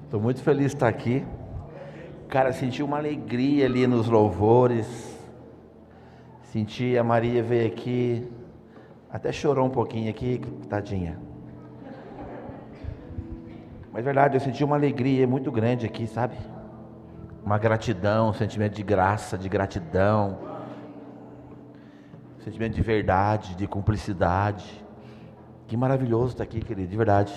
Estou muito feliz de estar aqui. Cara, senti uma alegria ali nos louvores. Senti a Maria veio aqui, até chorou um pouquinho aqui, tadinha. Mas verdade, eu senti uma alegria muito grande aqui, sabe? Uma gratidão, um sentimento de graça, de gratidão, um sentimento de verdade, de cumplicidade. Que maravilhoso estar aqui, querido, de verdade.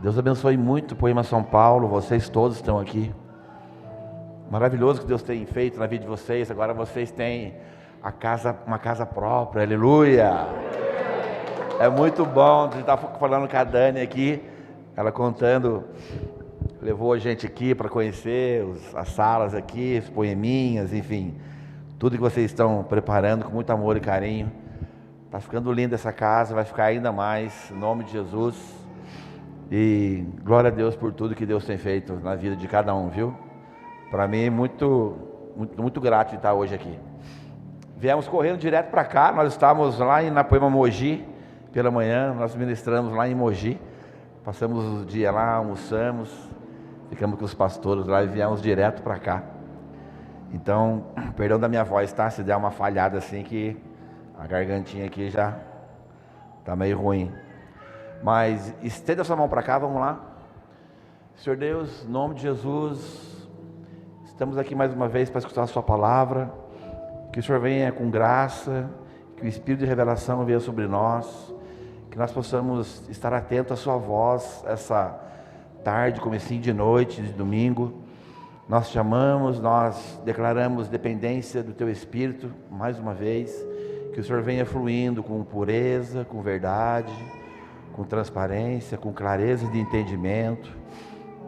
Deus abençoe muito o Poema São Paulo, vocês todos estão aqui. Maravilhoso que Deus tem feito na vida de vocês. Agora vocês têm uma casa própria, aleluia. É muito bom. A gente estava falando com a Dani aqui, ela contando, levou a gente aqui para conhecer as salas aqui, os poeminhas, enfim, tudo que vocês estão preparando com muito amor e carinho. Está ficando linda essa casa, vai ficar ainda mais, em nome de Jesus. E glória a Deus por tudo que Deus tem feito na vida de cada um, viu? Para mim, muito grato de estar hoje aqui. Viemos correndo direto para cá, nós estávamos lá na Poema Mogi, pela manhã, nós ministramos lá em Mogi. Passamos o dia lá, almoçamos, ficamos com os pastores lá e viemos direto para cá. Então, perdão da minha voz, tá? Se der uma falhada assim que a gargantinha aqui já está meio ruim. Mas estenda a sua mão para cá, vamos lá. Senhor Deus, em nome de Jesus, estamos aqui mais uma vez para escutar a sua palavra. Que o Senhor venha com graça, que o Espírito de revelação venha sobre nós, que nós possamos estar atentos à sua voz, essa tarde, comecinho de noite, de domingo. Nós te amamos, nós declaramos dependência do teu Espírito, mais uma vez, que o Senhor venha fluindo com pureza, com verdade, com transparência, com clareza de entendimento,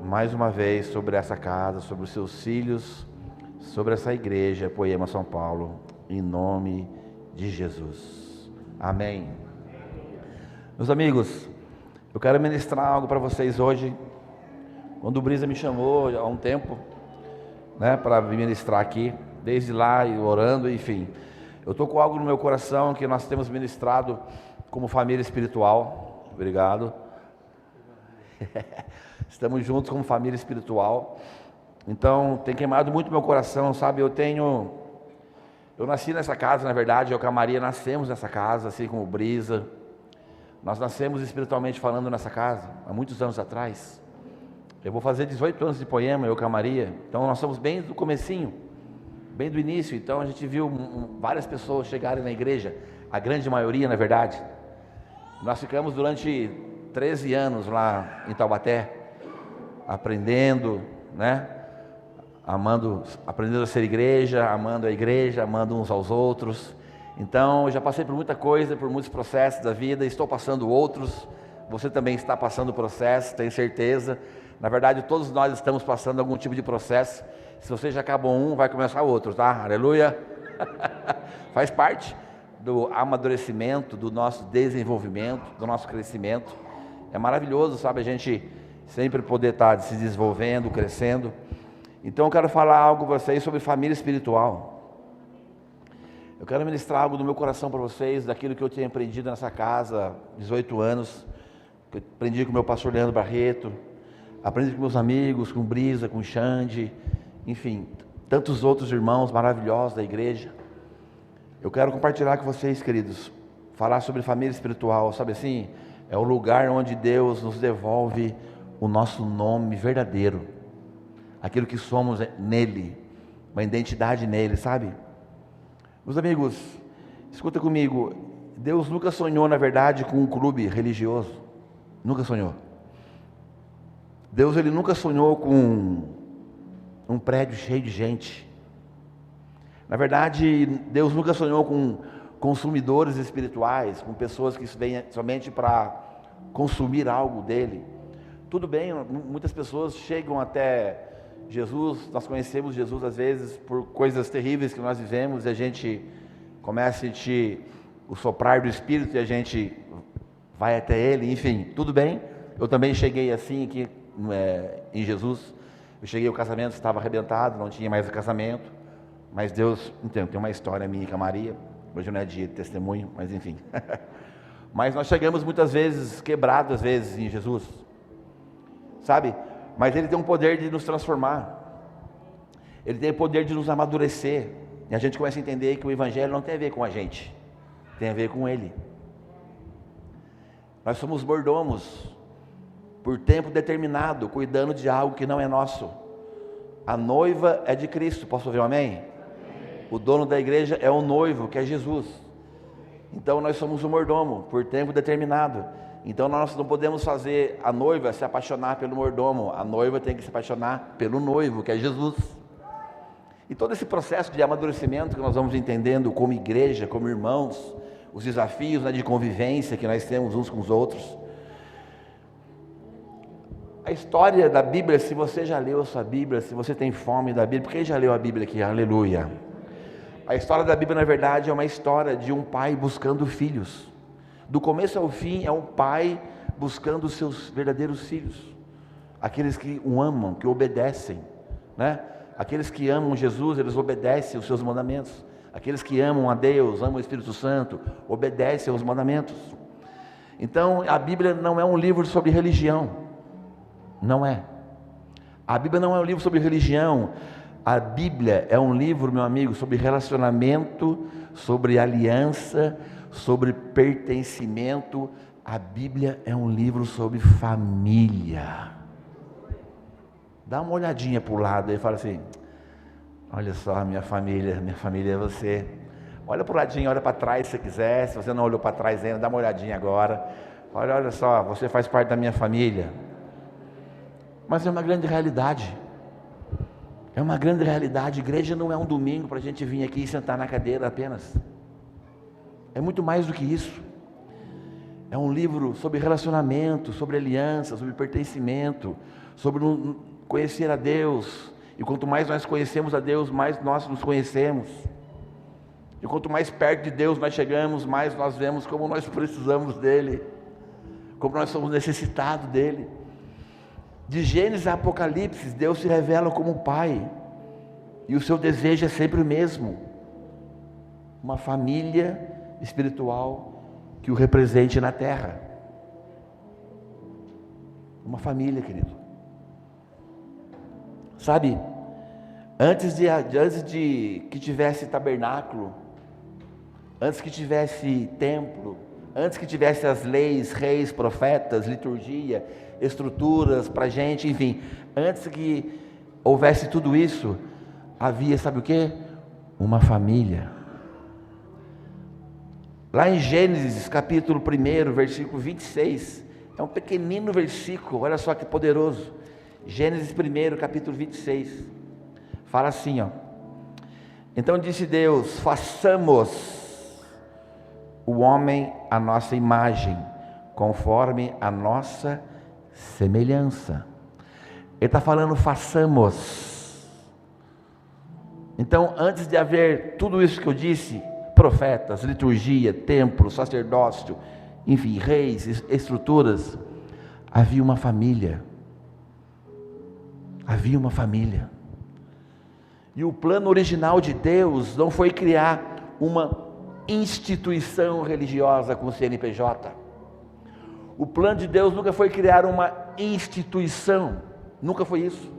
mais uma vez sobre essa casa, sobre os seus filhos, sobre essa igreja, Poema São Paulo, em nome de Jesus. Amém. Meus amigos, eu quero ministrar algo para vocês hoje. Quando o Brisa me chamou há um tempo, para ministrar aqui, desde lá e orando, enfim, eu estou com algo no meu coração que nós temos ministrado como família espiritual. Obrigado. Estamos juntos como família espiritual. Então, tem queimado muito meu coração, sabe? Eu nasci nessa casa, na verdade, eu com a Maria nascemos nessa casa, assim como o Brisa. Nós nascemos espiritualmente falando nessa casa, há muitos anos atrás. Eu vou fazer 18 anos de Poema, eu com a Maria. Então, nós somos bem do comecinho, bem do início. Então, a gente viu várias pessoas chegarem na igreja, a grande maioria, na verdade. Nós ficamos durante 13 anos lá em Taubaté, aprendendo, aprendendo a ser igreja, amando uns aos outros. Então, eu já passei por muita coisa, por muitos processos da vida, estou passando outros. Você também está passando processo, tenho certeza. Na verdade, todos nós estamos passando algum tipo de processo. Se você já acabou um, vai começar outro, tá? Aleluia! Faz parte do amadurecimento, do nosso desenvolvimento, do nosso crescimento. É maravilhoso, sabe, a gente sempre poder estar se desenvolvendo, crescendo. Então eu quero falar algo para vocês sobre família espiritual. Eu quero ministrar algo do meu coração para vocês, daquilo que eu tinha aprendido nessa casa, 18 anos, que eu aprendi com o meu pastor Leandro Barreto, aprendi com meus amigos, com Brisa, com Xande, enfim, tantos outros irmãos maravilhosos da igreja. Eu quero compartilhar com vocês, queridos, falar sobre família espiritual, sabe assim? É o lugar onde Deus nos devolve o nosso nome verdadeiro, aquilo que somos nele, uma identidade nele, sabe? Meus amigos, escuta comigo, Deus nunca sonhou, na verdade, com um clube religioso, nunca sonhou. Deus, ele nunca sonhou com um prédio cheio de gente. Na verdade, Deus nunca sonhou com consumidores espirituais, com pessoas que vêm somente para consumir algo dele. Tudo bem, muitas pessoas chegam até Jesus, nós conhecemos Jesus às vezes por coisas terríveis que nós vivemos, e a gente começa a sentir o soprar do Espírito e a gente vai até Ele, enfim, tudo bem. Eu também cheguei assim aqui em Jesus. Eu cheguei, o casamento estava arrebentado, não tinha mais o casamento. Mas Deus, entendo, tem uma história minha com a Maria. Hoje não é dia de testemunho, mas enfim. Mas nós chegamos muitas vezes quebrados, às vezes, em Jesus. Sabe? mas Ele tem um poder de nos transformar, Ele tem o poder de nos amadurecer, e a gente começa a entender que o Evangelho não tem a ver com a gente, tem a ver com Ele. Nós somos mordomos, por tempo determinado, cuidando de algo que não é nosso. A noiva é de Cristo, posso ouvir um amém? Amém. O dono da igreja é o noivo, que é Jesus. Então nós somos o mordomo, por tempo determinado. Então nós não podemos fazer a noiva se apaixonar pelo mordomo, a noiva tem que se apaixonar pelo noivo, que é Jesus. E todo esse processo de amadurecimento que nós vamos entendendo como igreja, como irmãos, os desafios, né, de convivência que nós temos uns com os outros. A história da Bíblia, se você já leu a sua Bíblia, se você tem fome da Bíblia, quem já leu a Bíblia aqui? Aleluia! A história da Bíblia, na verdade, é uma história de um pai buscando filhos. Do começo ao fim, é um pai buscando os seus verdadeiros filhos. Aqueles que o amam, que obedecem, né? Aqueles que amam Jesus, eles obedecem os seus mandamentos. Aqueles que amam a Deus, amam o Espírito Santo, obedecem aos mandamentos. Então, a Bíblia não é um livro sobre religião. Não é. A Bíblia não é um livro sobre religião. A Bíblia é um livro, meu amigo, sobre relacionamento, sobre aliança, sobre pertencimento. A Bíblia é um livro sobre família. Dá uma olhadinha para o lado e fala assim: olha só, minha família é você. Olha para o ladinho, olha para trás se você quiser. Se você não olhou para trás ainda, dá uma olhadinha agora. Olha só, você faz parte da minha família. Mas é uma grande realidade. É uma grande realidade. Igreja não é um domingo para a gente vir aqui e sentar na cadeira apenas. É muito mais do que isso. É um livro sobre relacionamento, sobre aliança, sobre pertencimento, sobre conhecer a Deus. E quanto mais nós conhecemos a Deus, mais nós nos conhecemos. E quanto mais perto de Deus nós chegamos, mais nós vemos como nós precisamos dEle, como nós somos necessitados dEle. De Gênesis a Apocalipse, Deus se revela como Pai, e o seu desejo é sempre o mesmo: uma família espiritual que o represente na terra. Uma família, querido. Sabe, antes de que tivesse tabernáculo, antes que tivesse templo, antes que tivesse as leis, reis, profetas, liturgia, estruturas para a gente, enfim, antes que houvesse tudo isso, havia, sabe o que? Uma família. Lá em Gênesis, capítulo 1, versículo 26, é um pequenino versículo, olha só que poderoso. Gênesis 1, capítulo 26, fala assim, ó: então disse Deus: façamos o homem à nossa imagem, conforme a nossa semelhança. Ele está falando façamos. Então, antes de haver tudo isso que eu disse, profetas, liturgia, templo, sacerdócio, enfim, reis, estruturas, havia uma família. Havia uma família. E o plano original de Deus não foi criar uma instituição religiosa com CNPJ. O plano de Deus nunca foi criar uma instituição, nunca foi isso.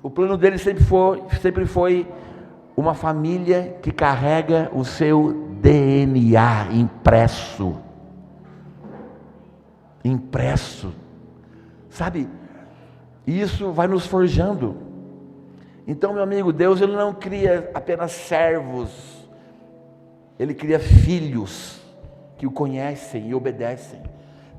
O plano dele sempre foi uma família que carrega o seu DNA impresso. Sabe? Isso vai nos forjando. Então, meu amigo, Deus ele não cria apenas servos, Ele cria filhos que o conhecem e obedecem.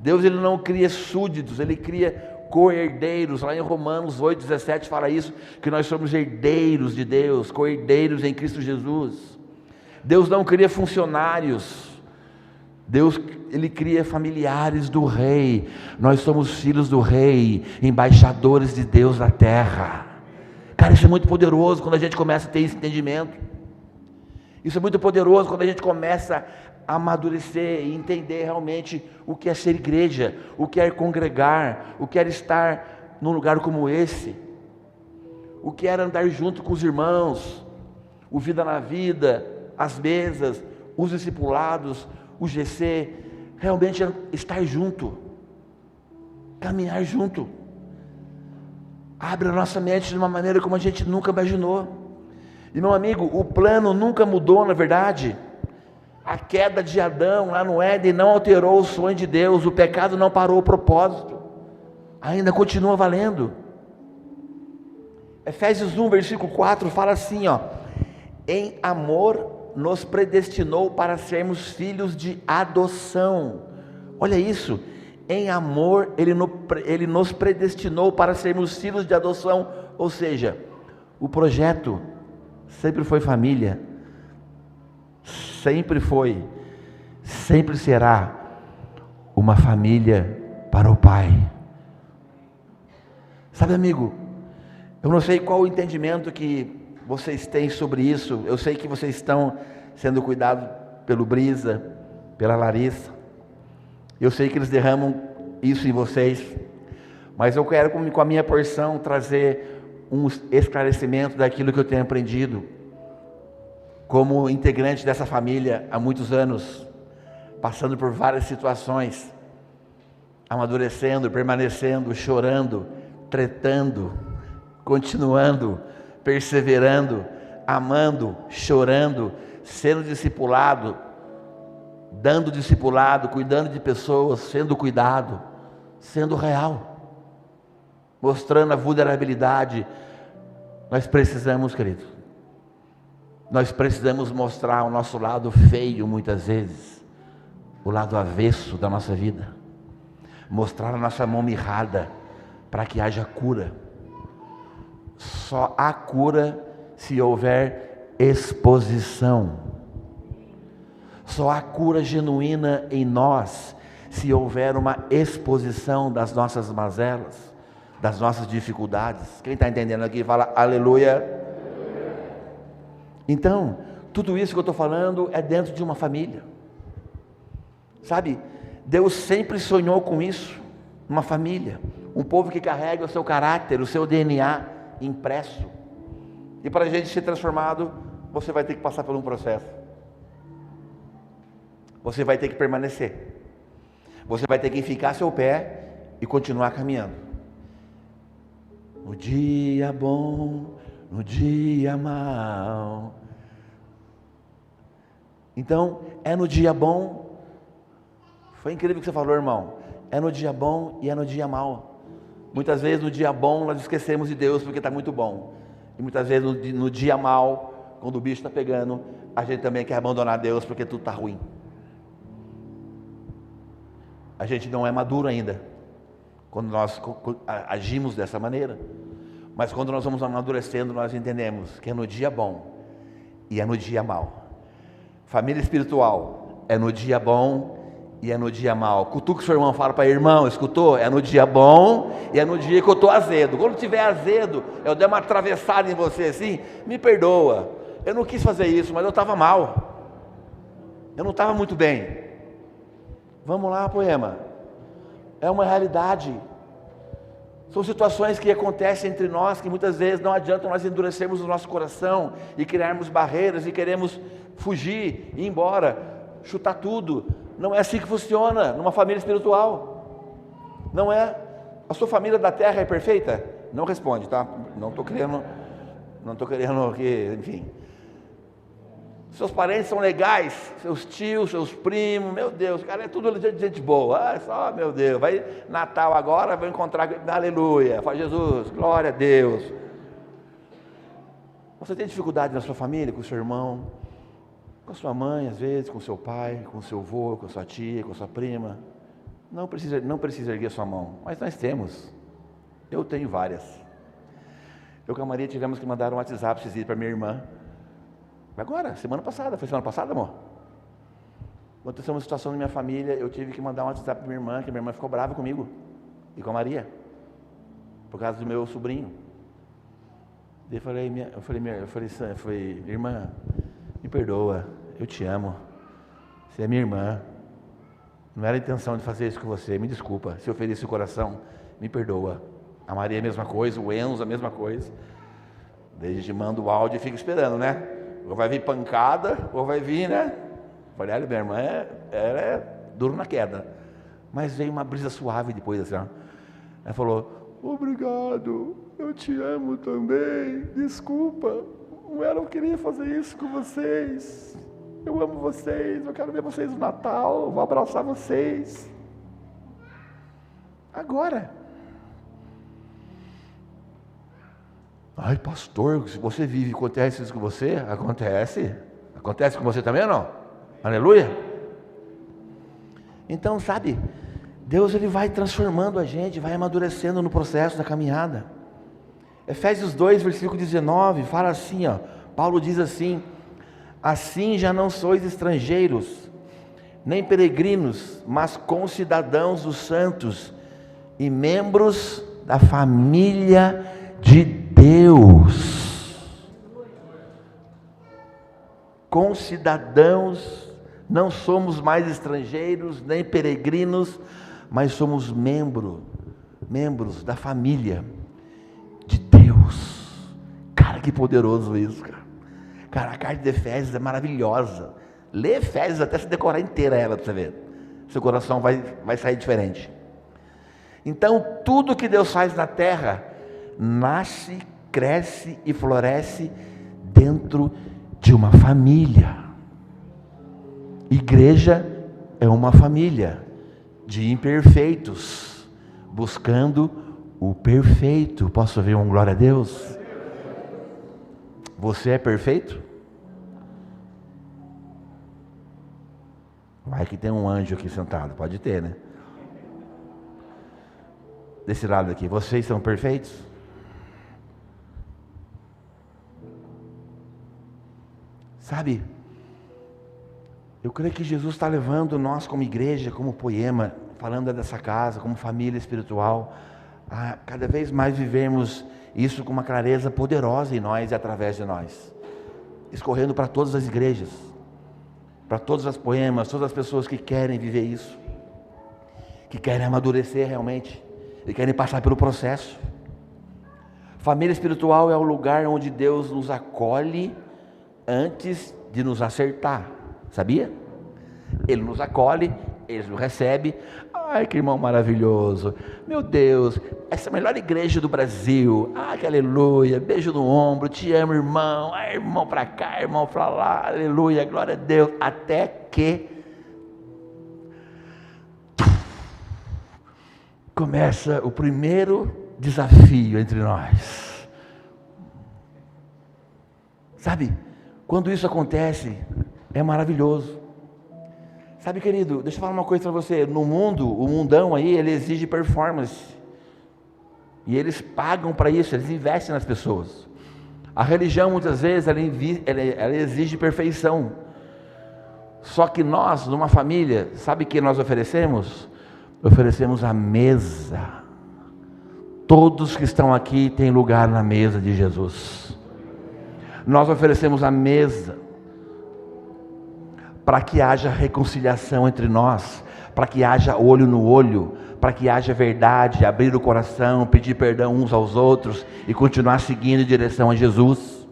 Deus ele não cria súditos, Ele cria co-herdeiros. Lá em Romanos 8,17 fala isso, que nós somos herdeiros de Deus, co-herdeiros em Cristo Jesus. Deus não cria funcionários, Deus ele cria familiares do rei. Nós somos filhos do rei, embaixadores de Deus na terra. Cara, isso é muito poderoso quando a gente começa a ter esse entendimento. Isso é muito poderoso quando a gente começa a amadurecer e entender realmente o que é ser igreja, o que é congregar, o que é estar num lugar como esse, o que era andar junto com os irmãos, o Vida na Vida, as mesas, os discipulados, o GC, realmente é estar junto, caminhar junto. Abre a nossa mente de uma maneira como a gente nunca imaginou. E meu amigo, o plano nunca mudou, na verdade. A queda de Adão lá no Éden não alterou o sonho de Deus, o pecado não parou o propósito, ainda continua valendo. Efésios 1, versículo 4 fala assim, ó: em amor nos predestinou para sermos filhos de adoção. Olha isso, em amor Ele nos predestinou para sermos filhos de adoção. Ou seja, o projeto sempre foi família, sempre foi, sempre será uma família para o Pai. Sabe, amigo, eu não sei qual o entendimento que vocês têm sobre isso. Eu sei que vocês estão sendo cuidados pelo Brisa, pela Larissa. Eu sei que eles derramam isso em vocês. Mas eu quero, com a minha porção, trazer um esclarecimento daquilo que eu tenho aprendido como integrante dessa família há muitos anos, passando por várias situações, amadurecendo, permanecendo, chorando, tretando, continuando, perseverando, amando, chorando, sendo discipulado, dando discipulado, cuidando de pessoas, sendo cuidado, sendo real, mostrando a vulnerabilidade. Nós precisamos, querido, nós precisamos mostrar o nosso lado feio muitas vezes, o lado avesso da nossa vida, mostrar a nossa mão mirrada, para que haja cura. Só há cura se houver exposição. Só há cura genuína em nós se houver uma exposição das nossas mazelas, das nossas dificuldades. Quem está entendendo aqui fala aleluia. Então, tudo isso que eu estou falando é dentro de uma família. Sabe, Deus sempre sonhou com isso, uma família, um povo que carrega o seu caráter, o seu DNA impresso. E para a gente ser transformado, você vai ter que passar por um processo. Você vai ter que permanecer. Você vai ter que ficar seu pé e continuar caminhando. No dia bom, no dia mau. Então, é no dia bom. Foi incrível o que você falou, irmão. É no dia bom e é no dia mau. Muitas vezes no dia bom nós esquecemos de Deus porque está muito bom. E muitas vezes no dia mau, quando o bicho está pegando, a gente também quer abandonar Deus porque tudo está ruim. A gente não é maduro ainda quando nós agimos dessa maneira. Mas quando nós vamos amadurecendo, nós entendemos que é no dia bom e é no dia mau. Família espiritual é no dia bom e é no dia mau. Cutuca o seu irmão, fala para ele: irmão, escutou? É no dia bom e é no dia que eu estou azedo. Quando tiver azedo, eu der uma atravessada em você assim, me perdoa. Eu não quis fazer isso, mas eu estava mal. Eu não estava muito bem. Vamos lá, Poema. É uma realidade. São situações que acontecem entre nós, que muitas vezes não adianta nós endurecermos o nosso coração e criarmos barreiras e queremos fugir, ir embora, chutar tudo. Não é assim que funciona numa família espiritual. Não é. A sua família da terra é perfeita? Não responde, tá? Não estou querendo que, enfim. Seus parentes são legais, seus tios, seus primos, meu Deus, cara, é tudo gente boa. Ah, só, meu Deus, vai Natal agora, vou encontrar, aleluia, fala Jesus, glória a Deus. Você tem dificuldade na sua família, com o seu irmão, com a sua mãe, às vezes, com o seu pai, com o seu avô, com a sua tia, com a sua prima. Não precisa erguer sua mão, mas nós temos. Eu tenho várias. Eu com a Maria tivemos que mandar um WhatsApp esses dias para minha irmã. Agora, semana passada, foi semana passada, amor? Aconteceu uma situação na minha família, eu tive que mandar um WhatsApp para minha irmã, que minha irmã ficou brava comigo e com a Maria, por causa do meu sobrinho. Eu falei, irmã, me perdoa, eu te amo, você é minha irmã, não era a intenção de fazer isso com você, me desculpa, se eu feri seu coração, me perdoa. A Maria é a mesma coisa, o Enzo a mesma coisa. Daí a gente manda o áudio e fica esperando, né? Ou vai vir pancada, ou vai vir, né? Falei, olha, minha irmã é duro na queda. Mas veio uma brisa suave depois, assim, ó. Ela falou, obrigado, eu te amo também, desculpa, eu queria fazer isso com vocês, eu amo vocês, eu quero ver vocês no Natal, eu vou abraçar vocês. Agora. Ai, pastor, se você vive e acontece isso com você, acontece com você também ou não? Aleluia. Então, sabe, Deus ele vai transformando a gente, vai amadurecendo no processo da caminhada. Efésios 2, versículo 19, fala assim, ó, Paulo diz assim: assim já não sois estrangeiros, nem peregrinos, mas concidadãos dos santos e membros da família de Deus. Concidadãos, não somos mais estrangeiros, nem peregrinos, mas somos membros da família de Deus. Cara, que poderoso isso, cara. Cara, a carta de Efésios é maravilhosa. Lê Efésios até se decorar inteira ela, para você ver. Seu coração vai sair diferente. Então, tudo que Deus faz na terra, nasce, cresce e floresce dentro de uma família. Igreja é uma família de imperfeitos, buscando o perfeito. Posso ouvir um glória a Deus? Você é perfeito? Vai que tem um anjo aqui sentado, pode ter, né? Desse lado aqui, vocês são perfeitos? Sabe, eu creio que Jesus está levando nós como igreja, como Poema, falando dessa casa, como família espiritual, a cada vez mais vivermos isso com uma clareza poderosa em nós e através de nós, escorrendo para todas as igrejas, para todas as Poemas, todas as pessoas que querem viver isso, que querem amadurecer realmente, e querem passar pelo processo. Família espiritual é o lugar onde Deus nos acolhe antes de nos acertar, sabia? Ele nos acolhe, Ele nos recebe. Ai, que irmão maravilhoso, meu Deus, essa é a melhor igreja do Brasil, ai, que aleluia, beijo no ombro, te amo, irmão, ai, irmão para cá, irmão para lá, aleluia, glória a Deus, até que começa o primeiro desafio entre nós. Sabe, quando isso acontece, é maravilhoso. Sabe, querido, deixa eu falar uma coisa para você. No mundo, o mundão aí, ele exige performance. E eles pagam para isso, eles investem nas pessoas. A religião, muitas vezes, ela exige perfeição. Só que nós, numa família, sabe o que nós oferecemos? Oferecemos a mesa. Todos que estão aqui têm lugar na mesa de Jesus. Nós oferecemos a mesa para que haja reconciliação entre nós, para que haja olho no olho, para que haja verdade, abrir o coração, pedir perdão uns aos outros e continuar seguindo em direção a Jesus.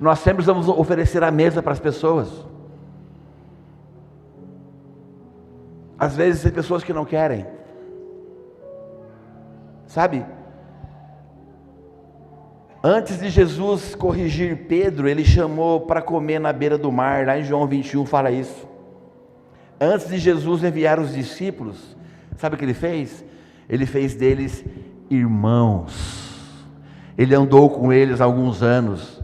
Nós sempre vamos oferecer a mesa para as pessoas. Às vezes tem pessoas que não querem, sabe? Antes de Jesus corrigir Pedro, ele chamou para comer na beira do mar, lá em João 21 fala isso. Antes de Jesus enviar os discípulos, sabe o que ele fez? Ele fez deles irmãos. Ele andou com eles há alguns anos.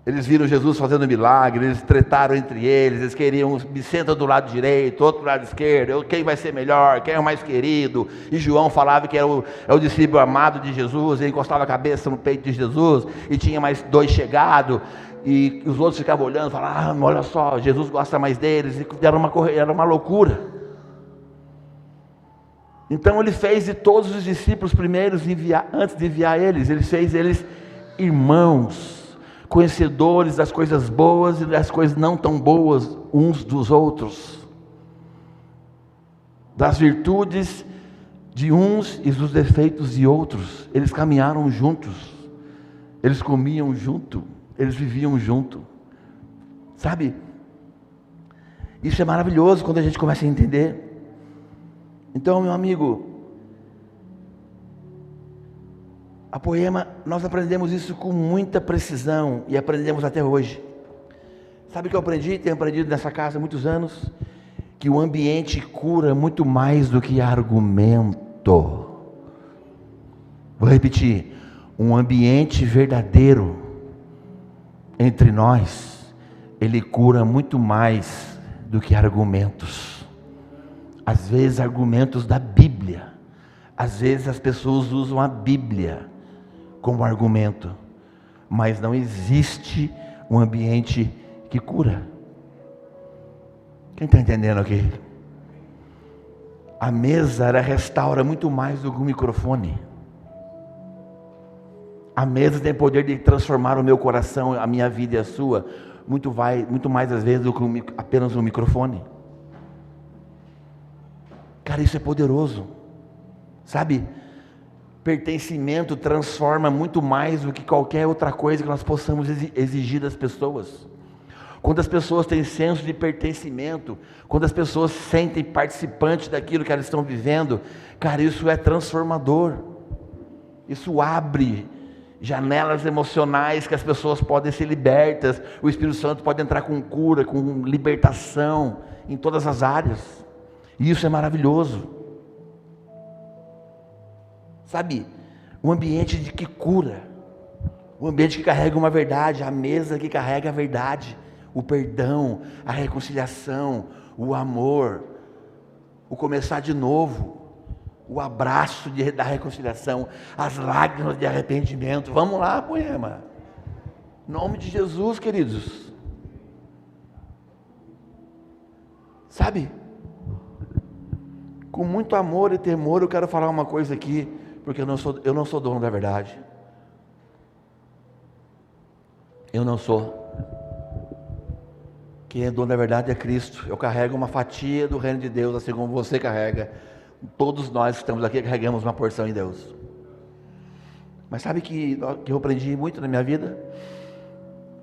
Eles viram Jesus fazendo milagre, eles tretaram entre eles queriam, me senta do lado direito, outro do lado esquerdo, quem vai ser melhor, quem é o mais querido. E João falava que é o discípulo amado de Jesus, ele encostava a cabeça no peito de Jesus, e tinha mais dois chegados, e os outros ficavam olhando, falavam, olha só, Jesus gosta mais deles, e era uma loucura. Então ele fez de todos os discípulos primeiros, antes de enviar eles, ele fez eles irmãos, conhecedores das coisas boas e das coisas não tão boas uns dos outros, das virtudes de uns e dos defeitos de outros. Eles caminharam juntos, eles comiam junto, eles viviam junto, sabe? Isso é maravilhoso quando a gente começa a entender. Então, meu amigo, A Poema, nós aprendemos isso com muita precisão e aprendemos até hoje. Sabe o que eu aprendi? Tenho aprendido nessa casa há muitos anos, que o ambiente cura muito mais do que argumento. Vou repetir, um ambiente verdadeiro entre nós, ele cura muito mais do que argumentos. Às vezes argumentos da Bíblia, às vezes as pessoas usam a Bíblia como argumento, mas não existe um ambiente que cura. Quem está entendendo aqui? A mesa, ela restaura muito mais do que o microfone. A mesa tem poder de transformar o meu coração, a minha vida e a sua, muito mais às vezes do que apenas um microfone. Cara, isso é poderoso. Sabe? Pertencimento transforma muito mais do que qualquer outra coisa que nós possamos exigir das pessoas. Quando as pessoas têm senso de pertencimento, quando as pessoas se sentem participantes daquilo que elas estão vivendo, cara, isso é transformador. Isso abre janelas emocionais que as pessoas podem ser libertas. O Espírito Santo pode entrar com cura, com libertação em todas as áreas. E isso é maravilhoso. Sabe, um ambiente que cura, um ambiente que carrega uma verdade, a mesa que carrega a verdade, o perdão, a reconciliação, o amor, o começar de novo, o abraço da reconciliação, as lágrimas de arrependimento. Vamos lá, Poema. Em nome de Jesus, queridos. Sabe, com muito amor e temor, eu quero falar uma coisa aqui, porque eu não sou dono da verdade. Eu não sou. Quem é dono da verdade é Cristo. Eu carrego uma fatia do reino de Deus, assim como você carrega. Todos nós que estamos aqui carregamos uma porção em Deus. Mas sabe que eu aprendi muito na minha vida?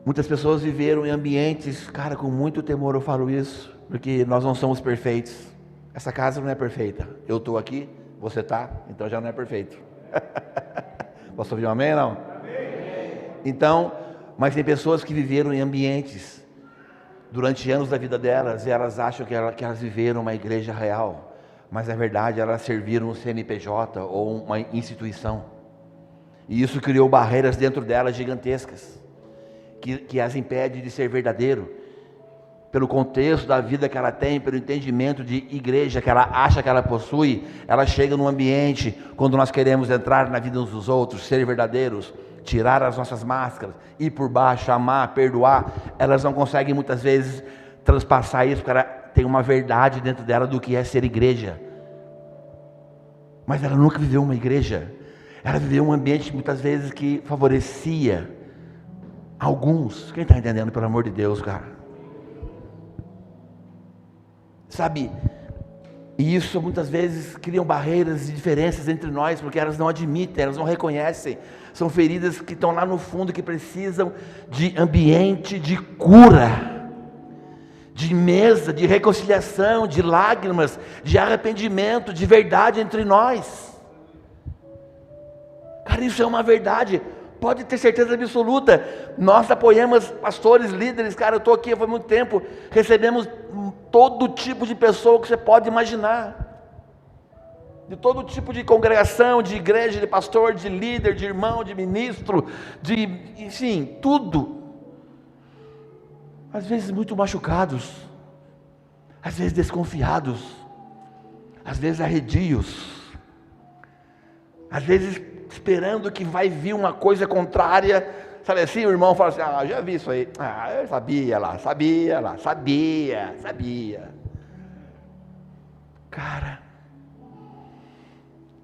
Muitas pessoas viveram em ambientes, cara, com muito temor eu falo isso, porque nós não somos perfeitos. Essa casa não é perfeita. Eu estou aqui, você está, então já não é perfeito. Posso ouvir um amém ou não? Amém. Então, mas tem pessoas que viveram em ambientes durante anos da vida delas, e elas acham que elas viveram uma igreja real, mas na verdade elas serviram um CNPJ ou uma instituição, e isso criou barreiras dentro delas gigantescas, que as impede de ser verdadeiro, pelo contexto da vida que ela tem, pelo entendimento de igreja que ela acha que ela possui. Ela chega num ambiente, quando nós queremos entrar na vida uns dos outros, ser verdadeiros, tirar as nossas máscaras, ir por baixo, amar, perdoar, elas não conseguem muitas vezes transpassar isso, porque ela tem uma verdade dentro dela do que é ser igreja, mas ela nunca viveu uma igreja. Ela viveu um ambiente muitas vezes que favorecia alguns. Quem está entendendo, pelo amor de Deus, cara? Sabe, e isso muitas vezes criam barreiras e diferenças entre nós, porque elas não admitem, elas não reconhecem. São feridas que estão lá no fundo, que precisam de ambiente de cura, de mesa, de reconciliação, de lágrimas, de arrependimento, de verdade entre nós. Cara, isso é uma verdade, pode ter certeza absoluta. Nós apoiamos pastores, líderes, cara, eu estou aqui há muito tempo, recebemos todo tipo de pessoa que você pode imaginar, de todo tipo de congregação, de igreja, de pastor, de líder, de irmão, de ministro, enfim, tudo. Às vezes muito machucados, às vezes desconfiados, às vezes arredios, às vezes esperando que vai vir uma coisa contrária, sabe assim, o irmão fala assim, já vi isso aí, eu sabia. Cara,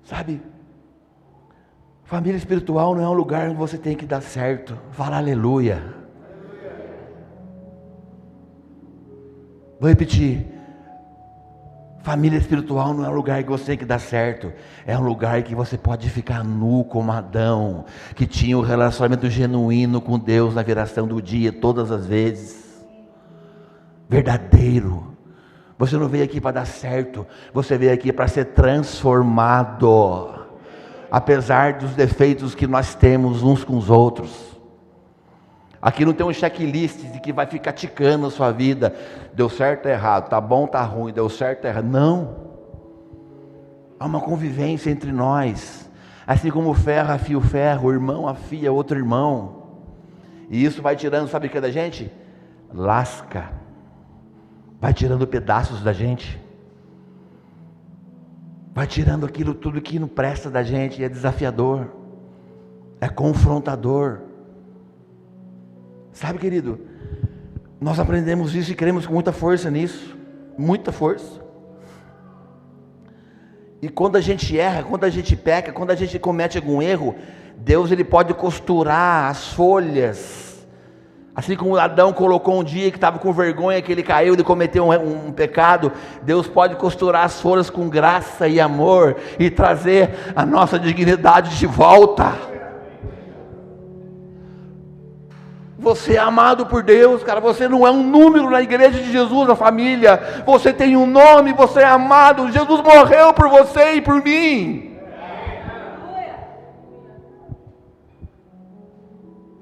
sabe, família espiritual não é um lugar onde você tem que dar certo. Fala aleluia. Vou repetir, família espiritual não é um lugar que você tem que dar certo, é um lugar que você pode ficar nu como Adão, que tinha um relacionamento genuíno com Deus na viração do dia, todas as vezes, verdadeiro. Você não veio aqui para dar certo, você veio aqui para ser transformado. apesar dos defeitos que nós temos uns com os outros. Aqui não tem um checklist de que vai ficar ticando a sua vida. Deu certo ou errado, tá bom, tá ruim, deu certo ou errado. Não. Há uma convivência entre nós. Assim como o ferro afia o ferro, o irmão afia outro irmão. E isso vai tirando, sabe o que é da gente? Lasca. Vai tirando pedaços da gente. Vai tirando aquilo tudo que não presta da gente. É desafiador. É confrontador. Sabe, querido, nós aprendemos isso e cremos com muita força nisso, muita força. E quando a gente erra, quando a gente peca, quando a gente comete algum erro, Deus ele pode costurar as folhas, assim como Adão colocou um dia que estava com vergonha, que ele caiu, ele cometeu um pecado. Deus pode costurar as folhas com graça e amor, e trazer a nossa dignidade de volta. Você é amado por Deus, cara. Você não é um número na igreja de Jesus, na família. Você tem um nome, você é amado. Jesus morreu por você e por mim.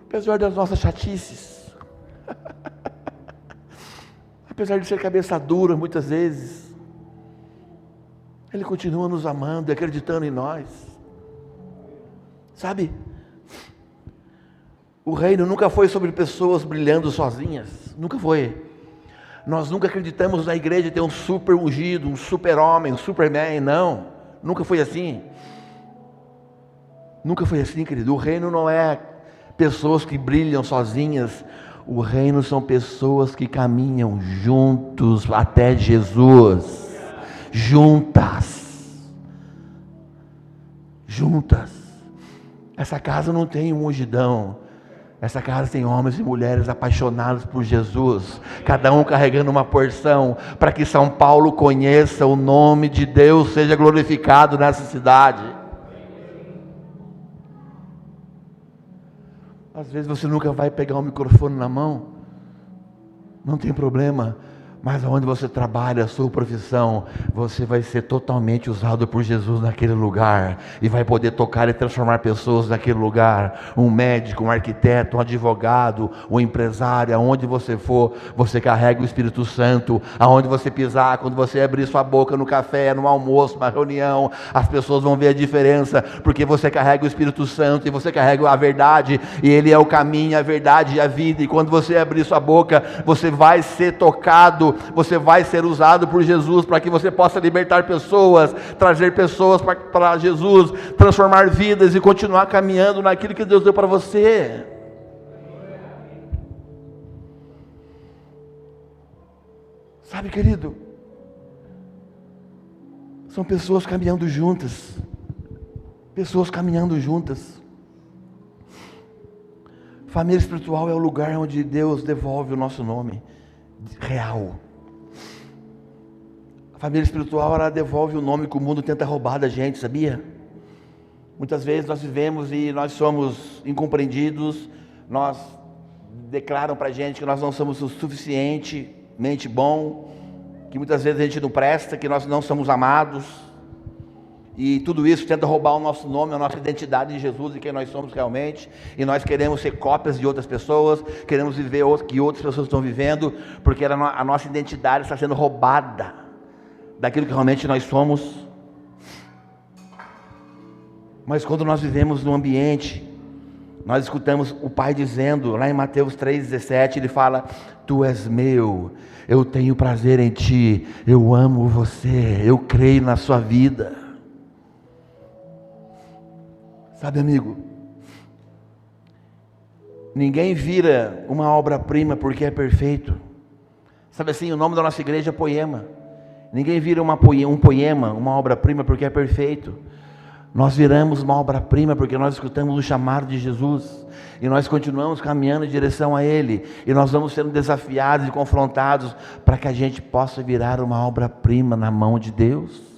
Apesar das nossas chatices, apesar de ser cabeça dura muitas vezes, Ele continua nos amando e acreditando em nós. Sabe? O reino nunca foi sobre pessoas brilhando sozinhas, nunca foi. Nós nunca acreditamos na igreja ter um super ungido, um super homem, um superman, não. Nunca foi assim. Nunca foi assim, querido. O reino não é pessoas que brilham sozinhas. O reino são pessoas que caminham juntos até Jesus. Juntas. Juntas. Essa casa não tem um ungidão. Essa casa tem homens e mulheres apaixonados por Jesus, cada um carregando uma porção, para que São Paulo conheça o nome de Deus, seja glorificado nessa cidade. Às vezes você nunca vai pegar um microfone na mão, não tem problema. Mas onde você trabalha, a sua profissão, você vai ser totalmente usado por Jesus naquele lugar, e vai poder tocar e transformar pessoas naquele lugar. Um médico, um arquiteto, um advogado, um empresário, aonde você for, você carrega o Espírito Santo. Aonde você pisar, quando você abrir sua boca no café, no almoço, numa reunião, as pessoas vão ver a diferença, porque você carrega o Espírito Santo, e você carrega a verdade, e Ele é o caminho, a verdade e a vida. E quando você abrir sua boca, você vai ser tocado, você vai ser usado por Jesus, para que você possa libertar pessoas, trazer pessoas para Jesus, transformar vidas e continuar caminhando naquilo que Deus deu para você. Sabe, querido, são pessoas caminhando juntas, pessoas caminhando juntas. Família espiritual é o lugar onde Deus devolve o nosso nome real. A família espiritual, ela devolve o nome que o mundo tenta roubar da gente, sabia? Muitas vezes nós vivemos e nós somos incompreendidos, nós declaram para a gente que nós não somos o suficientemente bom, que muitas vezes a gente não presta, que nós não somos amados, e tudo isso tenta roubar o nosso nome, a nossa identidade de Jesus e quem nós somos realmente, e nós queremos ser cópias de outras pessoas, queremos viver o que outras pessoas estão vivendo, porque a nossa identidade está sendo roubada daquilo que realmente nós somos. Mas quando nós vivemos num ambiente, nós escutamos o Pai dizendo, lá em Mateus 3,17, Ele fala: Tu és meu, eu tenho prazer em ti, eu amo você, eu creio na sua vida. Sabe, amigo, ninguém vira uma obra-prima porque é perfeito. Sabe assim, o nome da nossa igreja é Poema. Ninguém vira um poema, uma obra-prima porque é perfeito. Nós viramos uma obra-prima porque nós escutamos o chamado de Jesus, e nós continuamos caminhando em direção a Ele, e nós vamos sendo desafiados e confrontados para que a gente possa virar uma obra-prima na mão de Deus.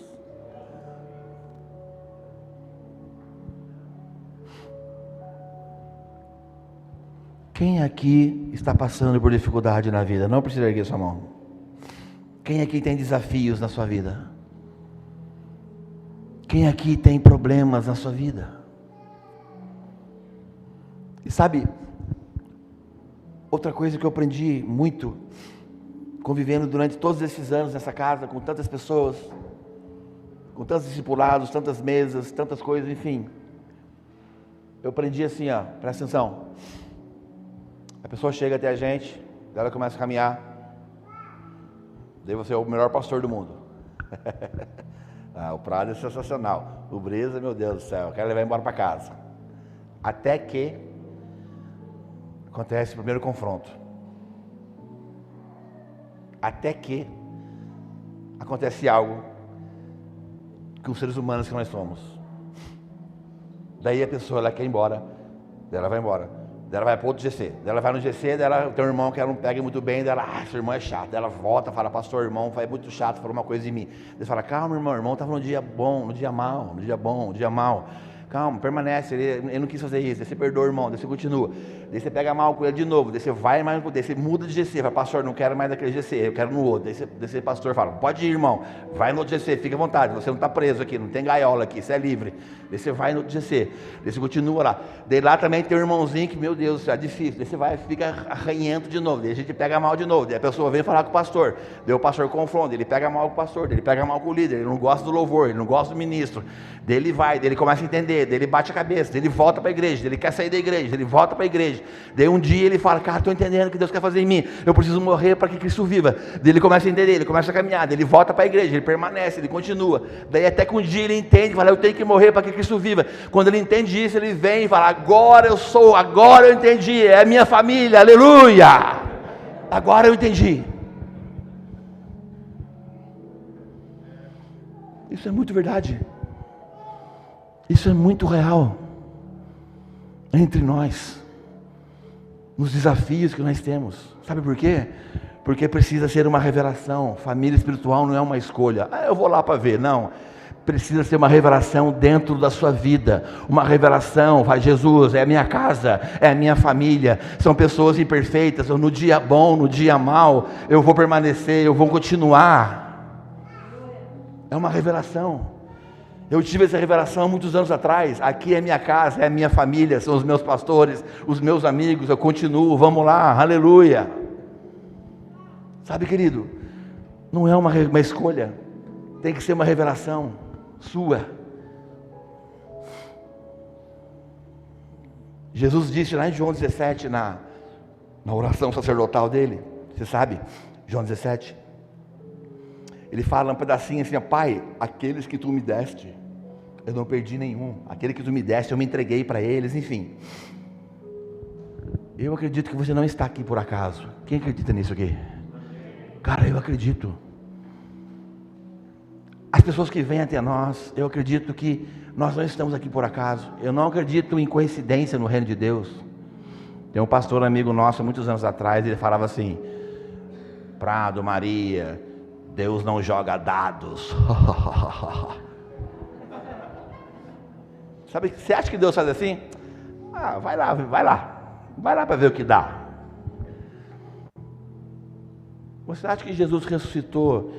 Quem aqui está passando por dificuldade na vida? Não precisa erguer sua mão. Quem aqui tem desafios na sua vida? Quem aqui tem problemas na sua vida? E sabe, outra coisa que eu aprendi muito, convivendo durante todos esses anos nessa casa, com tantas pessoas, com tantos discipulados, tantas mesas, tantas coisas, enfim. Eu aprendi assim, ó, presta atenção. A pessoa chega até a gente, ela começa a caminhar. Daí você é o melhor pastor do mundo. O Prado é sensacional. O Brisa, meu Deus do céu, eu quero levar embora para casa. Até que acontece o primeiro confronto. Até que acontece algo com os seres humanos que nós somos. Daí a pessoa, ela quer ir embora, daí ela vai embora, daí ela vai para outro GC, daí ela vai no GC, daí ela tem um irmão que ela não pega muito bem, daí ela, seu irmão é chato, daí ela volta, fala, pastor, irmão, foi muito chato, falou uma coisa de mim. Daí você fala, calma irmão, o irmão estava no dia bom, no dia mal, no dia bom, no dia mal. Calma, permanece, ele não quis fazer isso, daí você perdoa o irmão, daí você continua, daí você pega mal com ele de novo, daí você vai mais, daí você muda de GC, fala, pastor, não quero mais daquele GC, eu quero no outro, daí você pastor fala, pode ir irmão, vai no outro GC, fica à vontade, você não está preso aqui, não tem gaiola aqui, você é livre, daí você vai no outro GC, daí você continua lá, daí lá também tem um irmãozinho que, meu Deus, é difícil, daí você vai, fica arranhento de novo, daí a gente pega mal de novo, daí a pessoa vem falar com o pastor, daí o pastor confronta, ele pega mal com o pastor, daí ele pega mal com o líder, ele não gosta do louvor, ele não gosta do ministro, daí ele vai, daí ele começa a entender, daí ele bate a cabeça, daí ele volta para a igreja, daí ele quer sair da igreja, daí ele volta para a igreja, daí um dia ele fala, cara, estou entendendo o que Deus quer fazer em mim, eu preciso morrer para que Cristo viva, daí ele começa a entender, ele começa a caminhar, daí ele volta para a igreja, ele permanece, ele continua, daí até que um dia ele entende, fala, eu tenho que morrer para que Cristo viva, quando ele entende isso, ele vem e fala, agora eu entendi, é a minha família, aleluia, agora eu entendi. Isso é muito verdade, isso é muito real, entre nós, nos desafios que nós temos, sabe por quê? Porque precisa ser uma revelação, família espiritual não é uma escolha, eu vou lá para ver, não, precisa ser uma revelação dentro da sua vida, uma revelação, vai Jesus, é a minha casa, é a minha família, são pessoas imperfeitas, no dia bom, no dia mal, eu vou permanecer, eu vou continuar, é uma revelação. Eu tive essa revelação muitos anos atrás, aqui é minha casa, é a minha família, são os meus pastores, os meus amigos, eu continuo, vamos lá, aleluia. Sabe querido, não é uma escolha, tem que ser uma revelação sua. Jesus disse lá em João 17, na oração sacerdotal dele, você sabe, João 17, ele fala um pedacinho assim, Pai, aqueles que tu me deste, eu não perdi nenhum, aquele que tu me deste, eu me entreguei para eles, enfim. Eu acredito que você não está aqui por acaso. Quem acredita nisso aqui? Cara, eu acredito. As pessoas que vêm até nós, eu acredito que nós não estamos aqui por acaso. Eu não acredito em coincidência no reino de Deus. Tem um pastor amigo nosso, muitos anos atrás, ele falava assim, Prado, Maria, Deus não joga dados. Sabe, você acha que Deus faz assim? Vai lá para ver o que dá. Você acha que Jesus ressuscitou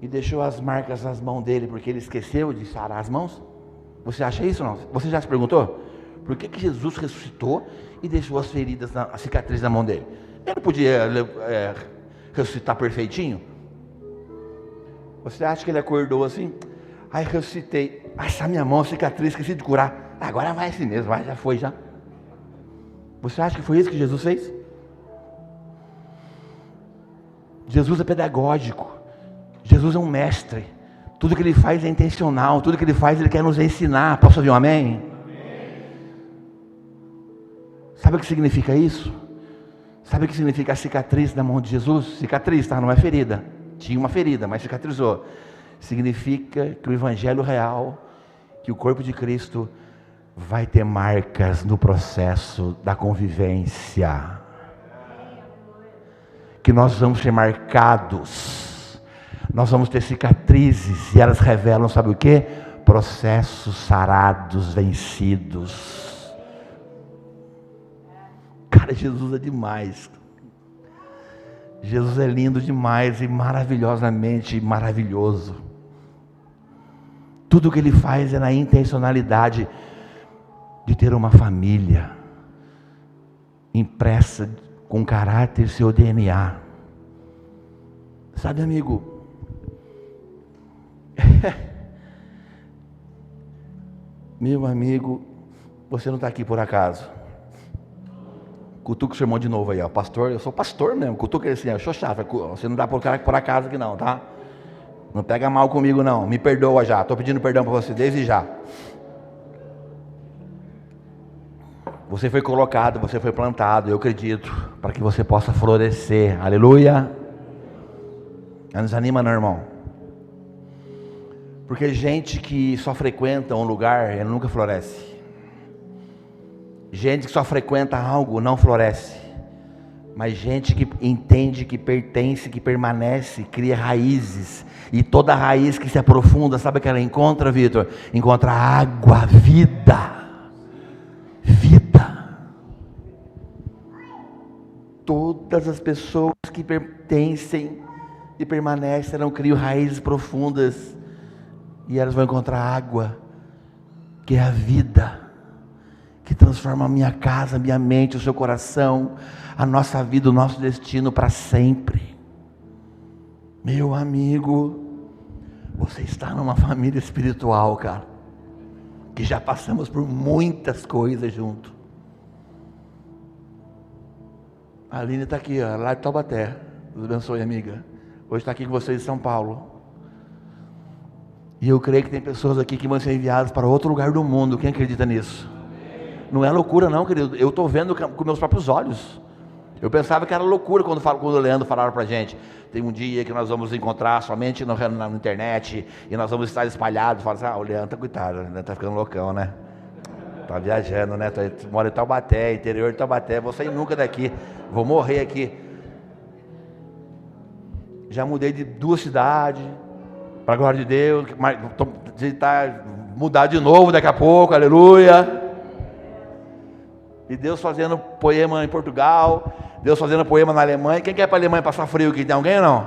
e deixou as marcas nas mãos dele porque ele esqueceu de sarar as mãos? Você acha isso ou não? Você já se perguntou? Por que Jesus ressuscitou e deixou as feridas, as cicatrizes na mão dele? Ele não podia ressuscitar perfeitinho? Você acha que ele acordou assim? Ressuscitei. Essa minha mão, cicatriz, esqueci de curar. Agora vai assim mesmo, já foi já. Você acha que foi isso que Jesus fez? Jesus é pedagógico. Jesus é um mestre. Tudo que ele faz é intencional. Tudo que ele faz, ele quer nos ensinar. Posso ouvir um amém? Amém. Sabe o que significa isso? Sabe o que significa a cicatriz na mão de Jesus? Cicatriz, tá? Não é ferida. Tinha uma ferida, mas cicatrizou. Significa que o evangelho real, que o corpo de Cristo vai ter marcas no processo da convivência. Que nós vamos ser marcados. Nós vamos ter cicatrizes e elas revelam, sabe o que? Processos sarados, vencidos. Cara, Jesus é demais. Jesus é lindo demais e maravilhosamente maravilhoso. Tudo que ele faz é na intencionalidade de ter uma família impressa com caráter seu DNA. Sabe, amigo? Meu amigo, você não está aqui por acaso. Cutuca o seu irmão de novo aí, ó. Pastor, eu sou pastor mesmo. Cutuca ele assim, eu sou chato. Você não dá por acaso aqui não, tá? Não pega mal comigo não. Me perdoa já. Estou pedindo perdão para você desde já. Você foi colocado, você foi plantado, eu acredito, para que você possa florescer. Aleluia. Não desanima não, irmão. Porque gente que só frequenta um lugar, ele nunca floresce. Gente que só frequenta algo, não floresce. Mas gente que entende, que pertence, que permanece, cria raízes. E toda raiz que se aprofunda, sabe o que ela encontra, Vitor? Encontra água, vida. Vida. Todas as pessoas que pertencem e permanecem, não criam raízes profundas. E elas vão encontrar água, que é a vida, que transforma a minha casa, a minha mente, o seu coração, a nossa vida, o nosso destino para sempre. Meu amigo, você está numa família espiritual, cara, que já passamos por muitas coisas junto. A Aline está aqui, ó, lá de Taubaté. Deus abençoe, amiga. Hoje está aqui com vocês em São Paulo. E eu creio que tem pessoas aqui que vão ser enviadas para outro lugar do mundo. Quem acredita nisso? Não é loucura não, querido. Eu estou vendo com meus próprios olhos. Eu pensava que era loucura quando o Leandro falava para a gente. Tem um dia que nós vamos encontrar somente na internet. E nós vamos estar espalhados. Fala assim, o Leandro está coitado, o Leandro está ficando loucão, né? Está viajando, né? Mora em Taubaté, interior de Taubaté. Vou sair nunca daqui. Vou morrer aqui. Já mudei de 2 cidades. Para a glória de Deus, mudar de novo daqui a pouco, aleluia. E Deus fazendo poema em Portugal, Deus fazendo poema na Alemanha. Quem quer ir para a Alemanha passar frio aqui? Tem alguém ou não?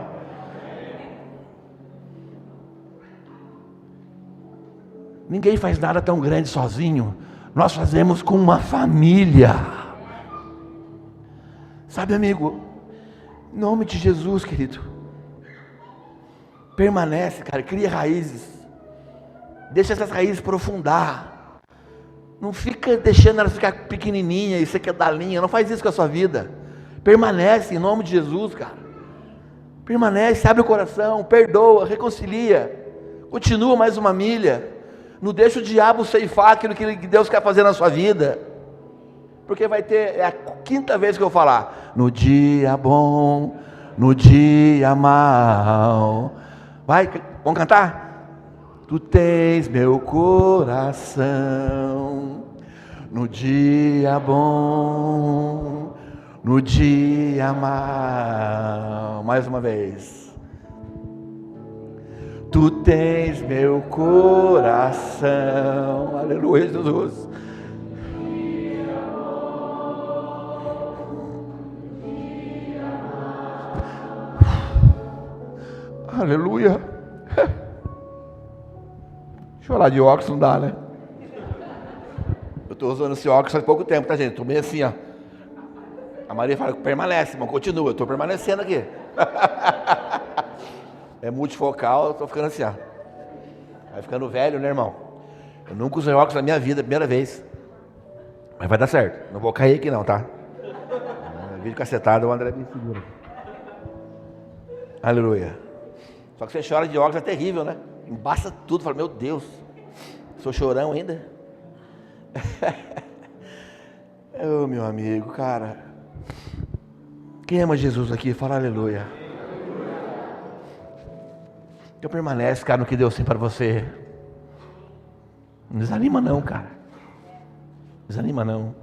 Ninguém faz nada tão grande sozinho. Nós fazemos com uma família. Sabe, amigo, em nome de Jesus, querido, permanece, cara, cria raízes. Deixa essas raízes aprofundar. Não fica deixando elas ficar pequenininha e você quer dar linha. Não faz isso com a sua vida. Permanece em nome de Jesus, cara. Permanece, abre o coração, perdoa, reconcilia. Continua mais uma milha. Não deixa o diabo ceifar aquilo que Deus quer fazer na sua vida. Porque vai ter, é a 5ª vez que eu vou falar. No dia bom, no dia mau. Vai, vamos cantar? Tu tens meu coração, no dia bom, no dia mau. Mais uma vez. Tu tens meu coração. Aleluia, Jesus. Aleluia. Chorar de óculos não dá, né? Eu estou usando esse óculos faz pouco tempo, tá, gente? Estou meio assim, ó. A Maria fala, permanece, irmão, continua. Eu estou permanecendo aqui. É multifocal, eu estou ficando assim, ó. Vai ficando velho, né, irmão? Eu nunca usei óculos na minha vida, primeira vez. Mas vai dar certo. Não vou cair aqui não, tá? Vídeo cacetado, o André me segura. Aleluia. Só que você chora de óculos, é terrível, né? Embaça tudo, fala, meu Deus, sou chorão ainda? Ô, meu amigo, cara, quem ama Jesus aqui, fala aleluia. Então permanece, cara, no que Deus tem para você. Não desanima não, cara. Desanima não.